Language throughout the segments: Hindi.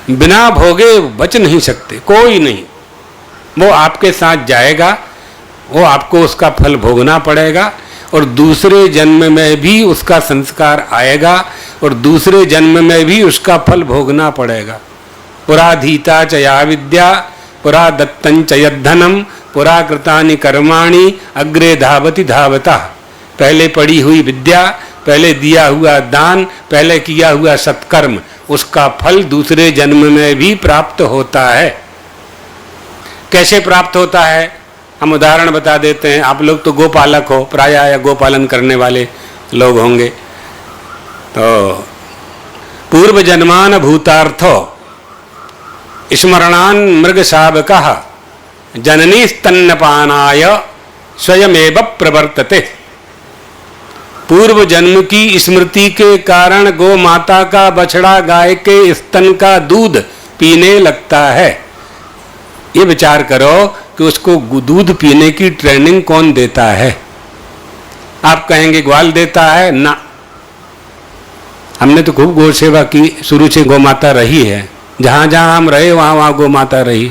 बिना भोगे बच नहीं सकते, कोई नहीं। वो आपके साथ जाएगा, वो आपको उसका फल भोगना पड़ेगा, और दूसरे जन्म में भी उसका संस्कार आएगा, और दूसरे जन्म में भी उसका फल भोगना पड़ेगा। पुराधीता च या विद्या पुरा दत्तं च यद्धनम पुरा कृतानि कर्माणि अग्रे धावति धावता। पहले पढ़ी हुई विद्या, पहले दिया हुआ दान, पहले किया हुआ सत्कर्म, उसका फल दूसरे जन्म में भी प्राप्त होता है। कैसे प्राप्त होता है हम उदाहरण बता देते हैं। आप लोग तो गोपालक हो, प्रायः या गोपालन करने वाले लोग होंगे। तो पूर्व जन्मान भूतार्थो स्मरणान मृग शावकः जननी स्तन्यपानाय स्वयमेव प्रवर्तते। पूर्व जन्म की स्मृति के कारण गो माता का बछड़ा गाय के स्तन का दूध पीने लगता है। ये विचार करो कि उसको दूध पीने की ट्रेनिंग कौन देता है? आप कहेंगे ग्वाल देता है ना। हमने तो खूब गौ सेवा की, शुरू से गौ माता रही है, जहां जहां हम रहे वहां वहां गौ माता रही,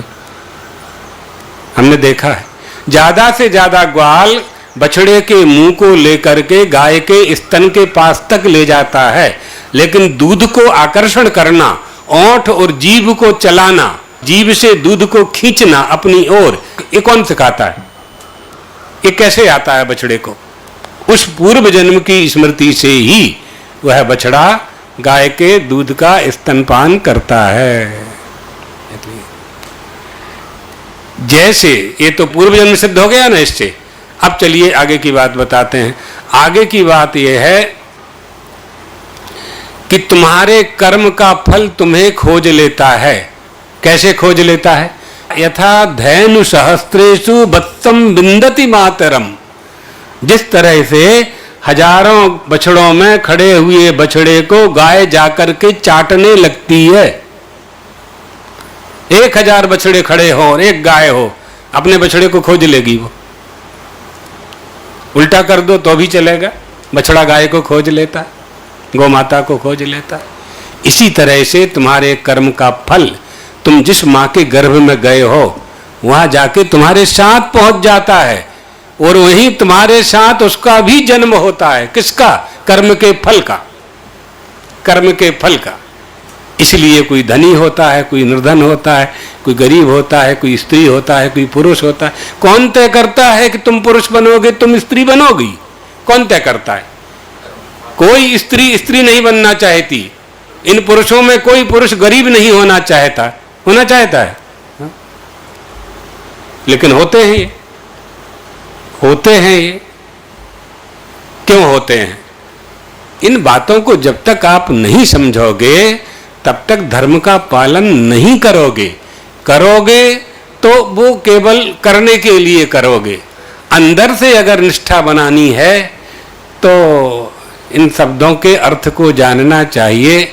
हमने देखा है। ज्यादा से ज्यादा ग्वाल बछड़े के मुंह को लेकर के गाय के स्तन के पास तक ले जाता है, लेकिन दूध को आकर्षण करना, ओंठ और जीभ को चलाना, जीभ से दूध को खींचना अपनी ओर, ये कौन सिखाता है? ये कैसे आता है बछड़े को? उस पूर्व जन्म की स्मृति से ही वह बछड़ा गाय के दूध का स्तनपान करता है। जैसे ये तो पूर्व जन्म सिद्ध हो गया ना इससे। अब चलिए आगे की बात बताते हैं। आगे की बात यह है कि तुम्हारे कर्म का फल तुम्हें खोज लेता है। कैसे खोज लेता है? यथा धैनु सहस्त्रेषु वत्सम विंदति मातरम। जिस तरह से हजारों बछड़ों में खड़े हुए बछड़े को गाय जाकर के चाटने लगती है। 1000 बछड़े खड़े हो और एक गाय हो, अपने बछड़े को खोज लेगी वो। उल्टा कर दो तो भी चलेगा, बछड़ा गाय को खोज लेता है, गौ माता को खोज लेता है। इसी तरह से तुम्हारे कर्म का फल तुम जिस माँ के गर्भ में गए हो वहां जाके तुम्हारे साथ पहुंच जाता है, और वहीं तुम्हारे साथ उसका भी जन्म होता है। किसका? कर्म के फल का, कर्म के फल का। इसलिए कोई धनी होता है, कोई निर्धन होता है, कोई गरीब होता है, कोई स्त्री होता है, कोई पुरुष होता है। कौन तय करता है कि तुम पुरुष बनोगे, तुम स्त्री बनोगी? कौन तय करता है? कोई स्त्री स्त्री नहीं बनना चाहती। इन पुरुषों में कोई पुरुष गरीब नहीं होना चाहता है हा? लेकिन होते हैं ये, होते हैं ये। क्यों होते हैं? इन बातों को जब तक आप नहीं समझोगे तब तक धर्म का पालन नहीं करोगे। करोगे तो वो केवल करने के लिए करोगे। अंदर से अगर निष्ठा बनानी है तो इन शब्दों के अर्थ को जानना चाहिए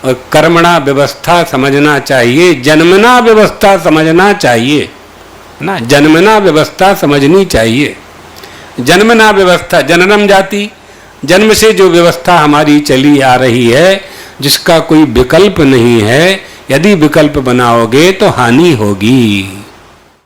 और कर्मणा व्यवस्था समझना चाहिए, जन्मना व्यवस्था समझना चाहिए ना, जन्मना व्यवस्था समझनी चाहिए। जन्मना व्यवस्था, जननम जाति, जन्म से जो व्यवस्था हमारी चली आ रही है जिसका कोई विकल्प नहीं है, यदि विकल्प बनाओगे तो हानि होगी।